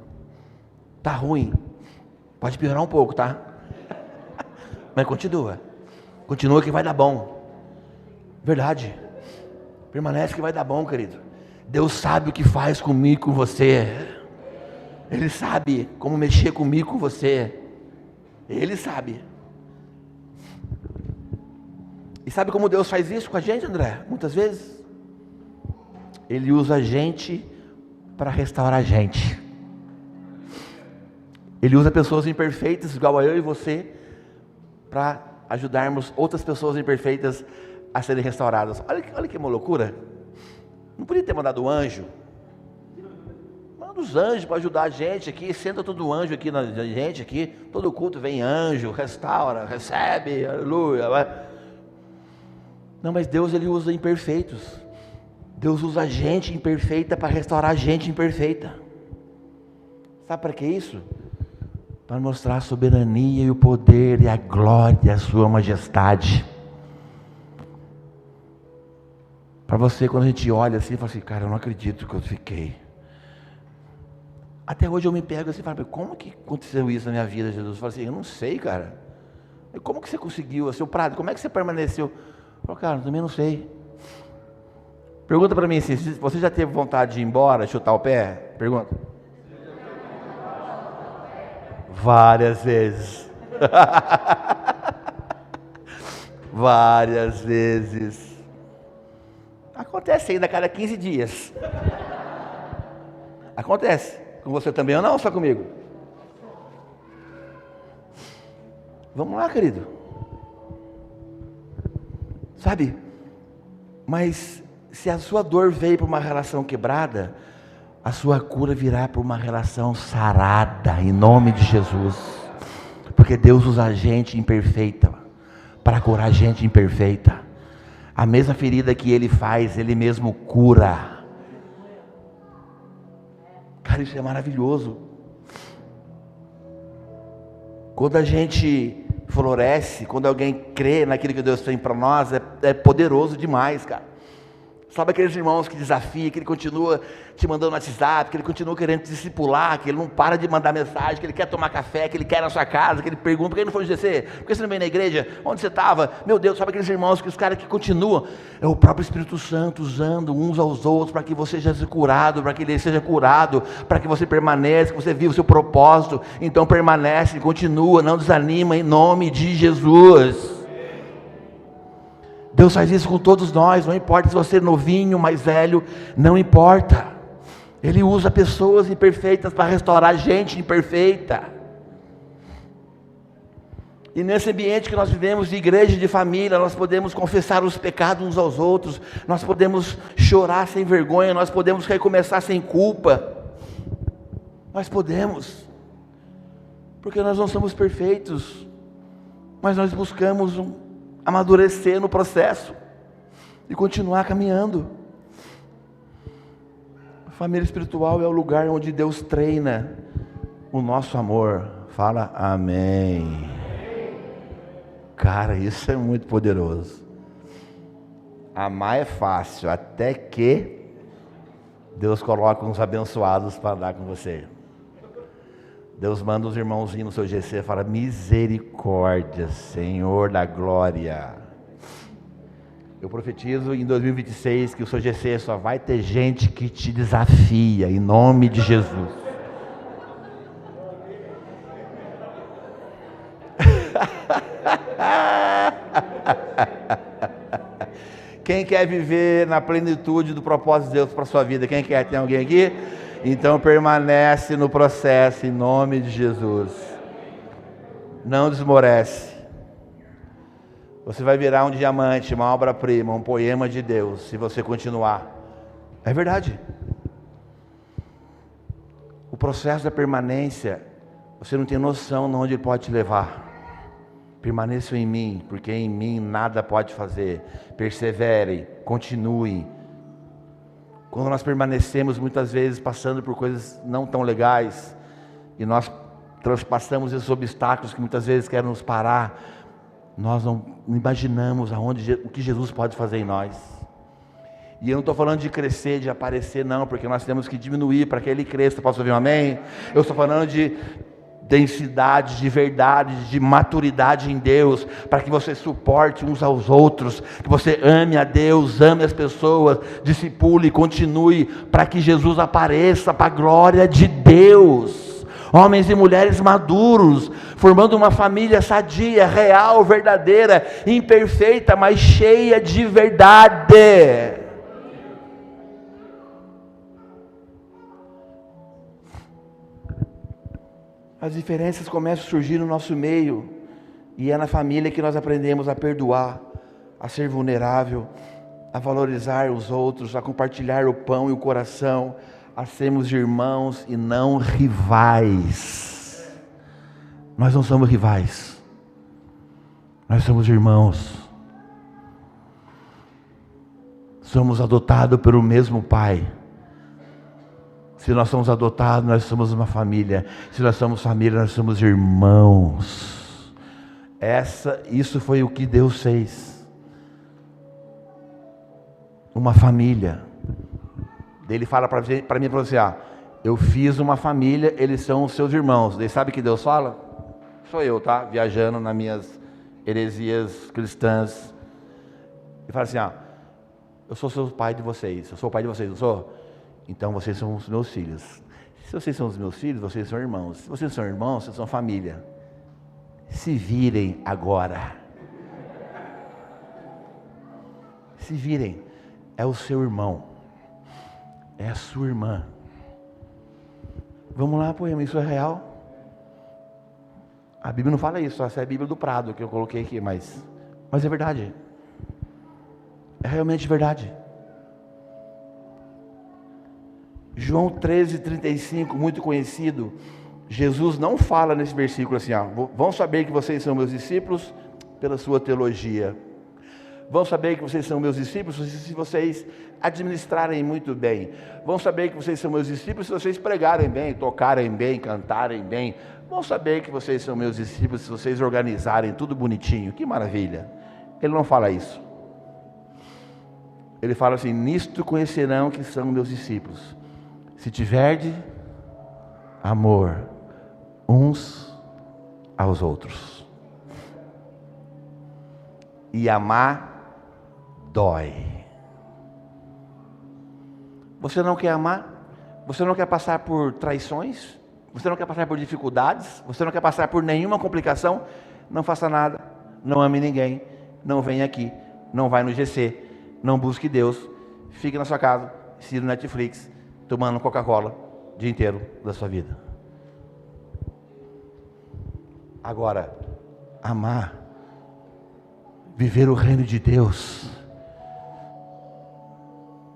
Tá ruim, pode piorar um pouco, tá? Mas continua. Continua que vai dar bom. Verdade. Permanece que vai dar bom, querido. Deus sabe o que faz comigo, com você. Ele sabe como mexer comigo, com você. Ele sabe. E sabe como Deus faz isso com a gente, André? Muitas vezes. Ele usa a gente para restaurar a gente. Ele usa pessoas imperfeitas, igual a eu e você, para ajudarmos outras pessoas imperfeitas a serem restauradas. Olha que uma loucura. Não podia ter mandado um anjo? Manda os anjos para ajudar a gente aqui. Senta todo anjo aqui na gente aqui. Todo culto vem anjo, restaura, recebe, aleluia. Não, mas Deus, Ele usa imperfeitos. Deus usa a gente imperfeita para restaurar a gente imperfeita. Sabe para que isso? Para mostrar a soberania e o poder e a glória e a sua majestade. Para você, quando a gente olha assim, fala assim, cara, eu não acredito que eu fiquei. Até hoje eu me pego assim, falo, como que aconteceu isso na minha vida, Jesus? Eu falo assim, eu não sei, cara. Como que você conseguiu, assim, o Prado, como é que você permaneceu? Eu falo, cara, eu também não sei. Pergunta para mim assim, você já teve vontade de ir embora, chutar o pé? Pergunta. Várias vezes. Várias vezes. Acontece ainda a cada 15 dias. Acontece. Com você também ou não? Só comigo? Vamos lá, querido. Sabe? Mas se a sua dor veio por uma relação quebrada, a sua cura virá por uma relação sarada, em nome de Jesus. Porque Deus usa a gente imperfeita para curar a gente imperfeita. A mesma ferida que Ele faz, Ele mesmo cura. Cara, isso é maravilhoso. Quando a gente floresce, quando alguém crê naquilo que Deus tem para nós, é poderoso demais, cara. Sabe aqueles irmãos que desafiam, que ele continua te mandando no WhatsApp, que ele continua querendo te discipular, que ele não para de mandar mensagem, que ele quer tomar café, que ele quer ir na sua casa, que ele pergunta, por que ele não foi no GC? Por que você não veio na igreja? Onde você estava? Meu Deus, sabe aqueles irmãos, que os caras que continuam, é o próprio Espírito Santo usando uns aos outros, para que você seja curado, para que ele seja curado, para que você permaneça, que você viva o seu propósito. Então permanece, continua, não desanima, em nome de Jesus. Deus faz isso com todos nós, não importa se você é novinho, mais velho, não importa. Ele usa pessoas imperfeitas para restaurar gente imperfeita. E nesse ambiente que nós vivemos de igreja, de família, nós podemos confessar os pecados uns aos outros, nós podemos chorar sem vergonha, nós podemos recomeçar sem culpa. Nós podemos, porque nós não somos perfeitos, mas nós buscamos amadurecer no processo e continuar caminhando. A família espiritual é o lugar onde Deus treina o nosso amor. Fala amém. Cara, isso é muito poderoso. Amar é fácil, até que Deus coloca uns abençoados para andar com você. Deus manda os irmãozinhos no seu GC e fala, misericórdia, Senhor da glória. Eu profetizo em 2026 que o seu GC só vai ter gente que te desafia, em nome de Jesus. Quem quer viver na plenitude do propósito de Deus para a sua vida? Quem quer? Tem alguém aqui? Então permanece no processo em nome de Jesus. Não desmorece. Você vai virar um diamante, uma obra-prima, um poema de Deus, se você continuar. É verdade. O processo da permanência, você não tem noção de onde ele pode te levar. Permaneçam em mim, porque em mim nada pode fazer. Persevere, continue. Quando nós permanecemos muitas vezes passando por coisas não tão legais, e nós transpassamos esses obstáculos que muitas vezes querem nos parar, nós não imaginamos o que Jesus pode fazer em nós. E eu não estou falando de crescer, de aparecer não, porque nós temos que diminuir para que Ele cresça. Posso ouvir um amém? Eu estou falando de densidade, de verdade, de maturidade em Deus, para que você suporte uns aos outros, que você ame a Deus, ame as pessoas, discipule, continue, para que Jesus apareça para a glória de Deus. Homens e mulheres maduros, formando uma família sadia, real, verdadeira, imperfeita, mas cheia de verdade. As diferenças começam a surgir no nosso meio, e é na família que nós aprendemos a perdoar, a ser vulnerável, a valorizar os outros, a compartilhar o pão e o coração, a sermos irmãos e não rivais. Nós não somos rivais, nós somos irmãos. Somos adotados pelo mesmo Pai. Se nós somos adotados, nós somos uma família. Se nós somos família, nós somos irmãos. Isso foi o que Deus fez. Uma família. Ele fala para mim e para você, eu fiz uma família, eles são os seus irmãos. Daí sabe o que Deus fala? Sou eu, tá? Viajando nas minhas heresias cristãs. Ele fala assim, eu sou o pai de vocês, eu sou o pai de vocês, não sou? Então vocês são os meus filhos. Se vocês são os meus filhos, vocês são irmãos. Se vocês são irmãos, vocês são família. Se virem agora. Se virem. É o seu irmão. É a sua irmã. Vamos lá, poema, isso é real? A Bíblia não fala isso, essa é a Bíblia do Prado que eu coloquei aqui, mas é verdade. É realmente verdade. João 13:35, muito conhecido. Jesus não fala nesse versículo assim, vão saber que vocês são meus discípulos pela sua teologia. Vão saber que vocês são meus discípulos se vocês administrarem muito bem. Vão saber que vocês são meus discípulos se vocês pregarem bem, tocarem bem, cantarem bem. Vão saber que vocês são meus discípulos se vocês organizarem tudo bonitinho. Que maravilha. Ele não fala isso. Ele fala assim, nisto conhecerão que são meus discípulos. Se tiverdes amor uns aos outros. E amar dói. Você não quer amar? Você não quer passar por traições? Você não quer passar por dificuldades? Você não quer passar por nenhuma complicação? Não faça nada. Não ame ninguém. Não venha aqui. Não vai no GC. Não busque Deus. Fique na sua casa, assistindo Netflix, tomando Coca-Cola o dia inteiro da sua vida. Agora, amar, viver o reino de Deus,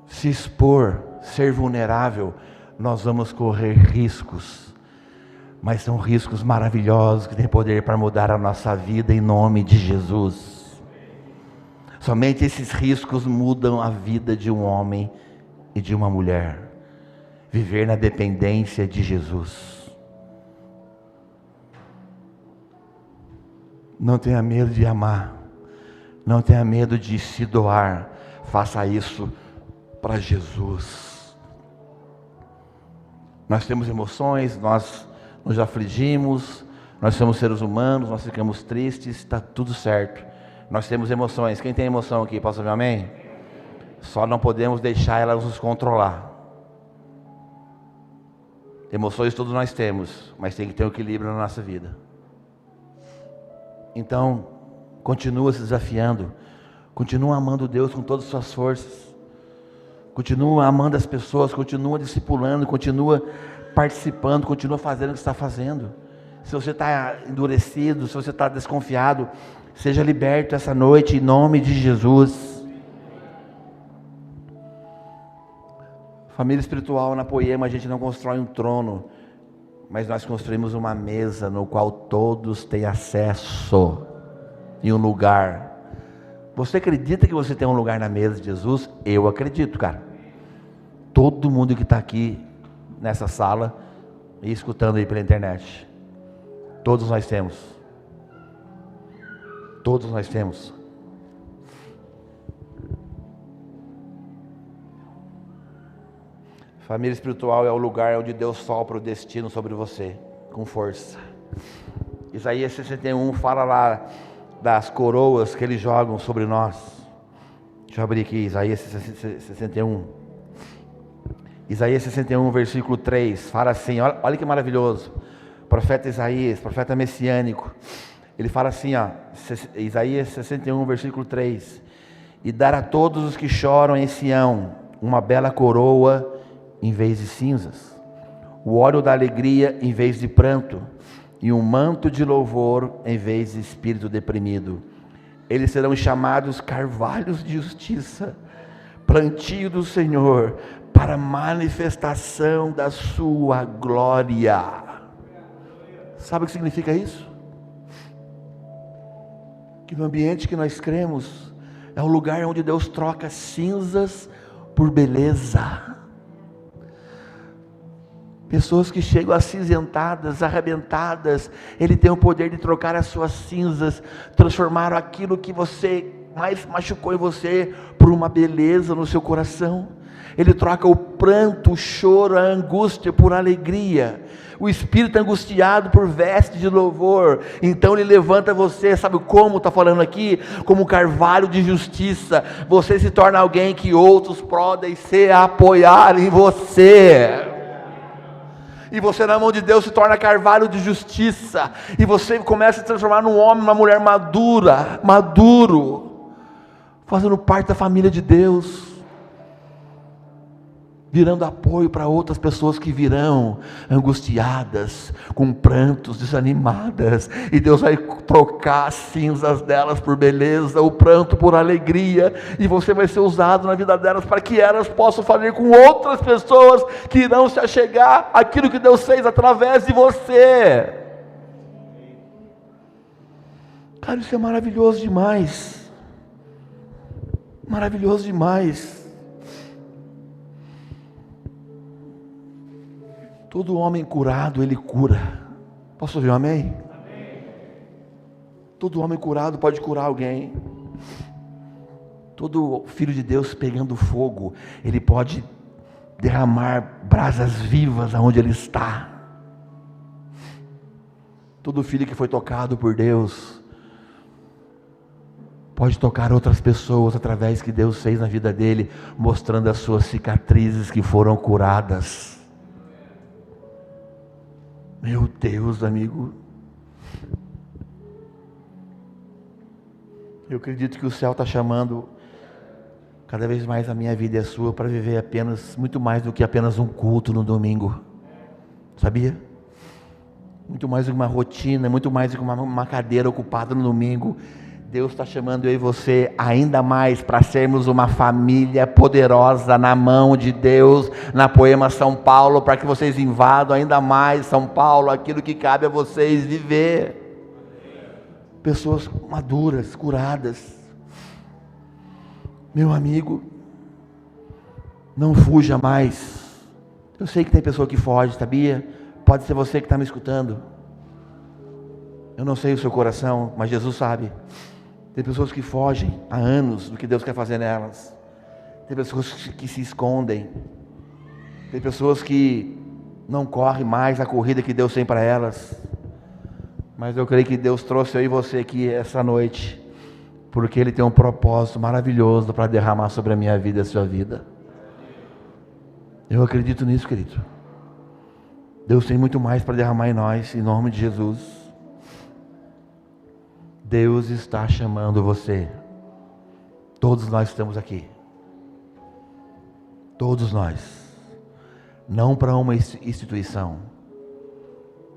se expor, ser vulnerável, nós vamos correr riscos, mas são riscos maravilhosos que têm poder para mudar a nossa vida em nome de Jesus. Somente esses riscos mudam a vida de um homem e de uma mulher. Viver na dependência de Jesus. Não tenha medo de amar. Não tenha medo de se doar. Faça isso para Jesus. Nós temos emoções, nós nos afligimos, nós somos seres humanos, nós ficamos tristes, está tudo certo. Nós temos emoções. Quem tem emoção aqui, posso ouvir amém? Só não podemos deixar elas nos controlar. Emoções todos nós temos, mas tem que ter um equilíbrio na nossa vida. Então, continua se desafiando, continua amando Deus com todas as suas forças, continua amando as pessoas, continua discipulando, continua participando, continua fazendo o que está fazendo. Se você está endurecido, se você está desconfiado, seja liberto essa noite em nome de Jesus. Família espiritual, na Poema a gente não constrói um trono, mas nós construímos uma mesa no qual todos têm acesso e um lugar. Você acredita que você tem um lugar na mesa de Jesus? Eu acredito, cara. Todo mundo que está aqui nessa sala e escutando aí pela internet, todos nós temos. Todos nós temos. Família espiritual é o lugar onde Deus sopra o destino sobre você, com força. Isaías 61 fala lá das coroas que eles jogam sobre nós. Deixa eu abrir aqui, Isaías 61. Isaías 61, versículo 3, fala assim, olha que maravilhoso. Profeta Isaías, profeta messiânico. Ele fala assim, Isaías 61, versículo 3. E dar a todos os que choram em Sião uma bela coroa em vez de cinzas, o óleo da alegria em vez de pranto, e um manto de louvor em vez de espírito deprimido. Eles serão chamados carvalhos de justiça, plantio do Senhor, para manifestação da sua glória. Sabe o que significa isso? Que no ambiente que nós cremos, é o lugar onde Deus troca cinzas por beleza. Pessoas que chegam acinzentadas, arrebentadas, Ele tem o poder de trocar as suas cinzas, transformar aquilo que você mais machucou em você, por uma beleza no seu coração. Ele troca o pranto, o choro, a angústia por alegria, o espírito angustiado por veste de louvor. Então Ele levanta você, sabe como está falando aqui? Como carvalho de justiça. Você se torna alguém que outros podem se apoiar em você. E você na mão de Deus se torna carvalho de justiça, e você começa a se transformar num homem, uma mulher maduro, fazendo parte da família de Deus, virando apoio para outras pessoas que virão angustiadas, com prantos, desanimadas, e Deus vai trocar as cinzas delas por beleza, o pranto por alegria, e você vai ser usado na vida delas, para que elas possam fazer com outras pessoas, que irão se achegar àquilo que Deus fez através de você. Cara, isso é maravilhoso demais, maravilhoso demais. Todo homem curado, Ele cura. Posso ouvir um amém? Amém. Todo homem curado pode curar alguém. Todo filho de Deus pegando fogo, Ele pode derramar brasas vivas aonde ele está. Todo filho que foi tocado por Deus pode tocar outras pessoas através que Deus fez na vida dele, mostrando as suas cicatrizes que foram curadas. Meu Deus, amigo, eu acredito que o céu está chamando cada vez mais a minha vida e a sua para viver apenas, muito mais do que apenas um culto no domingo, sabia? Muito mais do que uma rotina, muito mais do que uma cadeira ocupada no domingo. Deus está chamando eu e você ainda mais para sermos uma família poderosa na mão de Deus, na Poema São Paulo, para que vocês invadam ainda mais São Paulo, aquilo que cabe a vocês viver. Pessoas maduras, curadas. Meu amigo, não fuja mais. Eu sei que tem pessoa que foge, sabia? Pode ser você que está me escutando. Eu não sei o seu coração, mas Jesus sabe. Tem pessoas que fogem há anos do que Deus quer fazer nelas. Tem pessoas que se escondem. Tem pessoas que não correm mais a corrida que Deus tem para elas. Mas eu creio que Deus trouxe eu e você aqui essa noite, porque Ele tem um propósito maravilhoso para derramar sobre a minha vida e a sua vida. Eu acredito nisso, querido. Deus tem muito mais para derramar em nós, em nome de Jesus. Deus está chamando você. Todos nós estamos aqui. Todos nós. Não para uma instituição,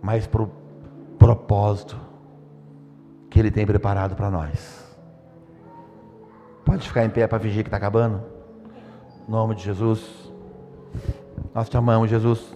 mas para o propósito que Ele tem preparado para nós. Pode ficar em pé para fingir que está acabando? Em nome de Jesus. Nós te amamos, Jesus.